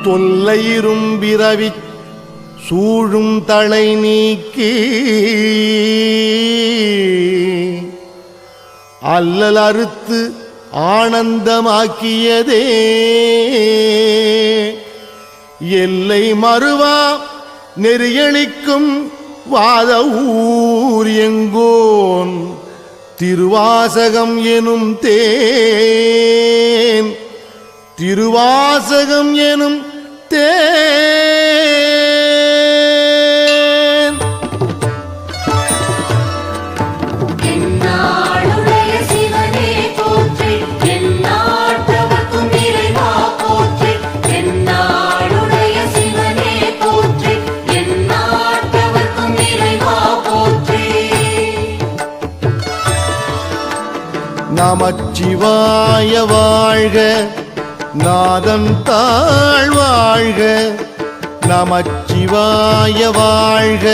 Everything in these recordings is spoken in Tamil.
தொல்லையிரும் விரவி சூழும் தலை நீக்கி அல்லல் அறுத்து ஆனந்தமாக்கியதே எல்லை மறுவா நெறியளிக்கும் வாத ஊர் எங்கோன் திருவாசகம் எனும் தேன் திருவாசகம் எனும் தேன் என்னாளுடைய சிவனே போற்றி எந்நாட்டவர்க்கும் இறைவா போற்றி என்னாளுடைய சிவனே போற்றி எந்நாட்டவர்க்கும் இறைவா போற்றி நமச்சிவாய வாழ்க நாதம் தாழ் வாழ்க நமச்சிவாய வாழ்க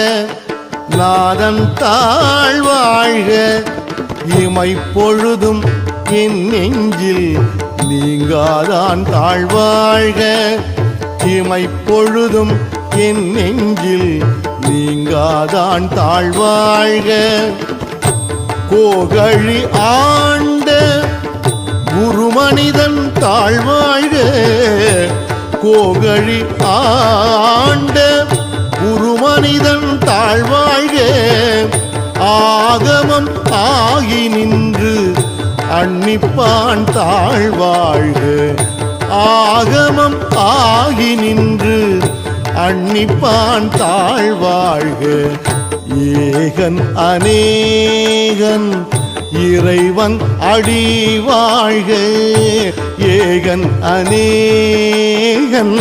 நாதம் தாழ் வாழ்க இமைப்பொழுதும் என் நெஞ்சில் நீங்காதான் தாழ்வாழ்க இமைப்பொழுதும் என் நெஞ்சில் நீங்காதான் தாழ்வாழ்க கோகழி ஆண்ட குருமனிதன் தாழ்வாழ்க கோகழி ஆண்ட குருமனிதன் தாழ்வாழ்க ஆகமம் ஆகி நின்று அன்னிப்பான் தாழ்வாழ்க ஆகமம் ஆகி நின்று அன்னிப்பான் தாழ்வாழ்க ஏகன் அநேகன் இறைவன் அடி வாழ்க ஏகன் அநேகன்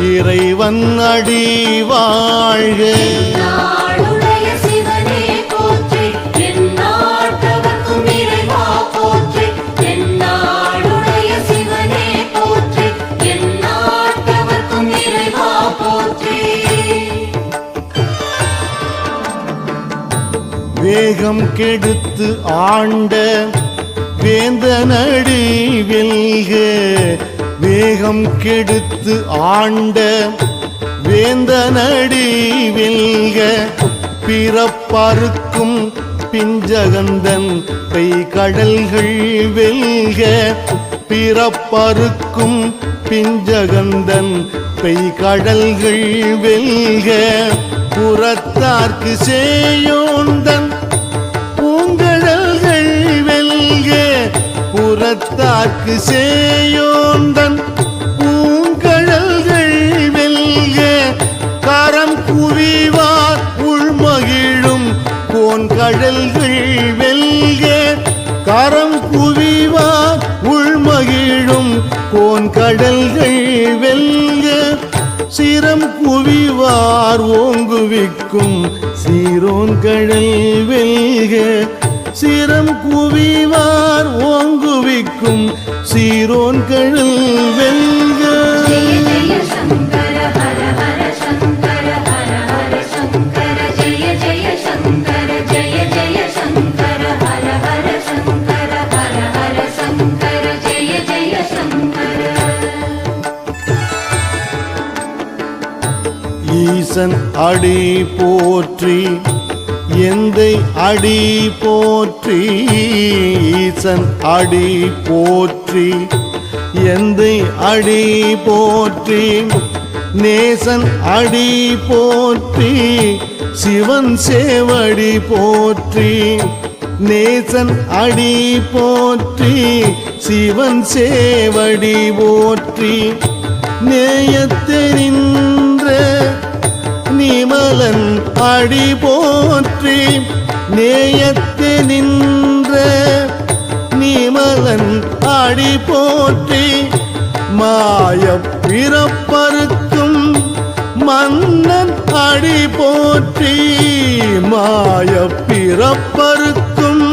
இறைவன் அடி வாழ்க என்னாளுடைய சிவனே போற்றி எந்நாட்டவர்க்கும் இறைவா போற்றி என்னாளுடைய சிவனே போற்றி எந்நாட்டவர்க்கும் இறைவா போற்றி வேகம் கெடுத்து ஆண்ட வேந்தனடி வெல்க வேகம் கெடுத்து ஆண்ட வேந்தனடி வெல்க பிறப்பறுக்கும் பிஞ்சகந்தன் பெய்கடல்கள் வெல்க பிறப்பறுக்கும் பிஞ்சகந்தன் பெய்கடல்கள் வெல்க புறத்தார்க்கு சேயோந்தன் பூங்கடல்கள் வெல்க புறத்தார்க்கு சேயோந்தன் பூங்கடல்கள் வெல்க கரம் குவிவார் உள்மகிழும் கோன்கடல்கள் வெல்க கரம் குவிவார் உள்மகிழும் கோன்கடல்கள் வெல்க சிரம் குவிவார் ஓங்குவிக்கும் சீரோன் கடல் வெல்க சிரம் குவிவார் ஓங்குவிக்கும் சீரோன் கடல் வெல்க ஜெய ஜெய சங்கர ஹர ஹர சங்கர ஹர ஹர சங்கர ஜெய ஜெய சங்கர ஜெய ஜெய சங்கர ஹர ஹர சங்கர ஹர ஹர சங்கர ஜெய ஜெய சங்கர ஈசன் அடி போற்றி எந்தை அடி போற்றி ஈசன் அடி போற்றி எந்தை அடி போற்றி நேசன் அடி போற்றி சிவன் சேவடி போற்றி நேசன் அடி போற்றி சிவன் சேவடி போற்றி நேயத்தெரின்ற நிமலன் அடி போற்றி நேயத்து நின்ற நிமலன் அடி போற்றி மாய பிறப்பறுக்கும் மன்னன் அடி போற்றி மாய பிறப்பறுக்கும்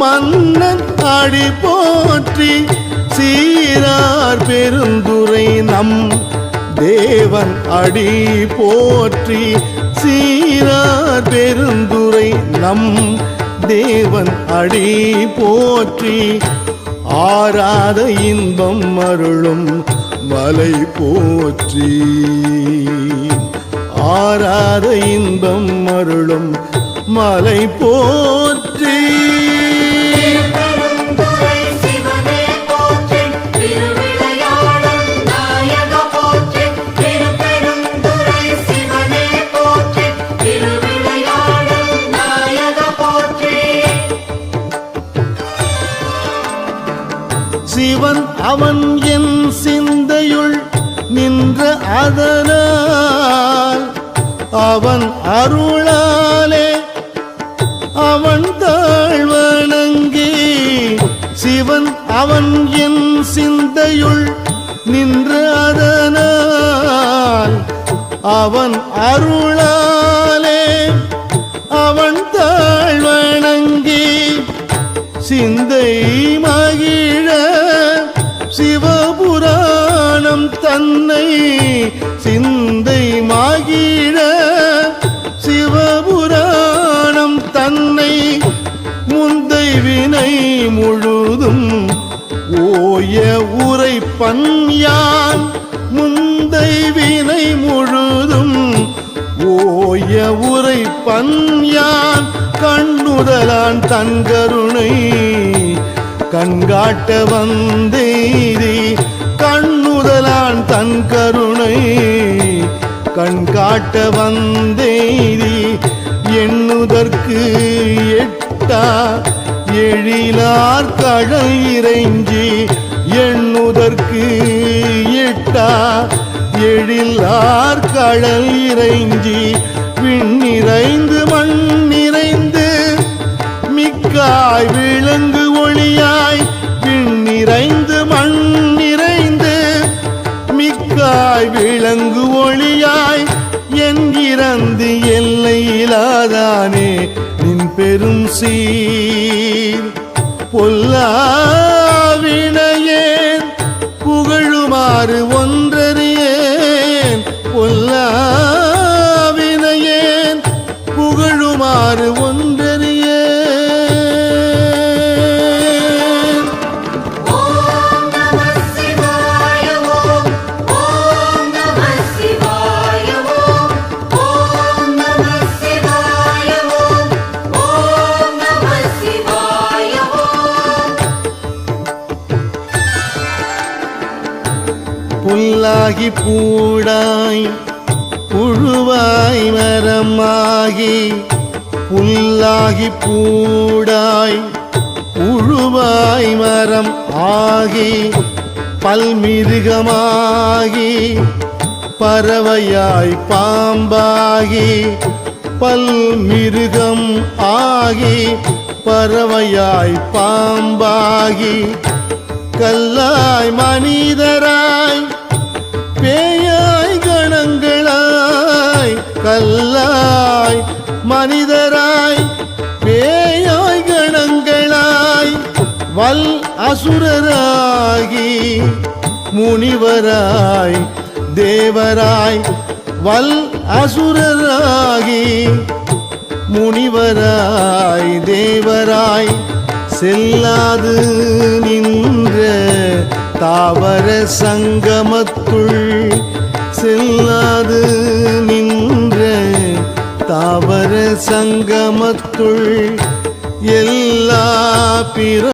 மன்னன் அடி போற்றி சீரார் பெருந்துரை நம் தேவன் அடி போற்றி சீரார் பெருந்துரை நம் தேவன் அடி போற்றி ஆராத இன்பம் அருளும் மலை போற்றி ஆராத இன்பம் அருளும் மலை போற்றி திருப்பெருந்துறை சிவனே போற்றி திருவிளையாடல் நாயக போற்றி திருப்பெருந்துறை சிவனே போற்றி திருவிளையாடல் நாயக போற்றி சிவன் அவன் என் சிந்தையுள் நின்ற அதனால் அவன் அருளாலே அவன் தாழ்வணங்கி சிவன் அவன் என் சிந்தையுள் நின்ற அதனால் அவன் அருளாலே அவன் தாழ்வணங்கி சிந்தை மகிழ சிவபுராணம் தன்னை சிந்தை மகிழ சிவபுராணம் தன்னை முந்தை வினை முழுதும் ஓய உரைப்பன் யான் முந்தை வினை முழுதும் ஓய உரைப்பன் யான் கண்ணுதலான் தன் கருணை கண்காட்ட வந்தேதி கண்ணுதலான் தன் கருணை கண்காட்ட வந்தேதி எண்ணுதற்கு எட்டா எழிலார் கடல் இறைஞ்சி எண்ணுதற்கு எட்டா எழிலார் கடல் இறைஞ்சி விண்ணிறைந்து மண் நிறைந்து மிக்காய் விளங்கு ஒளியாய் விண்ணிறைந்து மண் நிறைந்து மிக்காய் விளங்கு ஒளியாய் என்கிறந்து எல்லையிலாதானே நின் பெரும் சீர் பொல்லாவினையேன் புகழுமாறு ஒன்றறியேன் பொல்லாவினையேன் புகழுமாறு ஒன்றறியேன் ஓம் நமः சிவாய ஓம் ஓம் நமः சிவாய ஓம் ஓம் நமः சிவாய ஓம் ஓம் நமः சிவாய ஓம் புல்லாகி பூடாய் புழுவாய் மரமாகி புல்லாகி பூடாய் புழுவாய் மரம் ஆகி பல்மிருகமாகி பறவையாய் பாம்பாகி பல்மிருகம் ஆகி பறவையாய் பாம்பாகி கல்லாய் மனிதராய் பேயாய் கணங்களாய் கல்லாய் மனிதராய் பேயாய் கணங்களாய் வல் அசுரராகி முனிவராய் தேவராய் வல் அசுரராகி முனிவராய் தேவராய் செல்லாது நின்ற தாவர சங்கமத்துள் செல்லாது நின்ற தாவர சங்கமத்துள் எல்லா பிற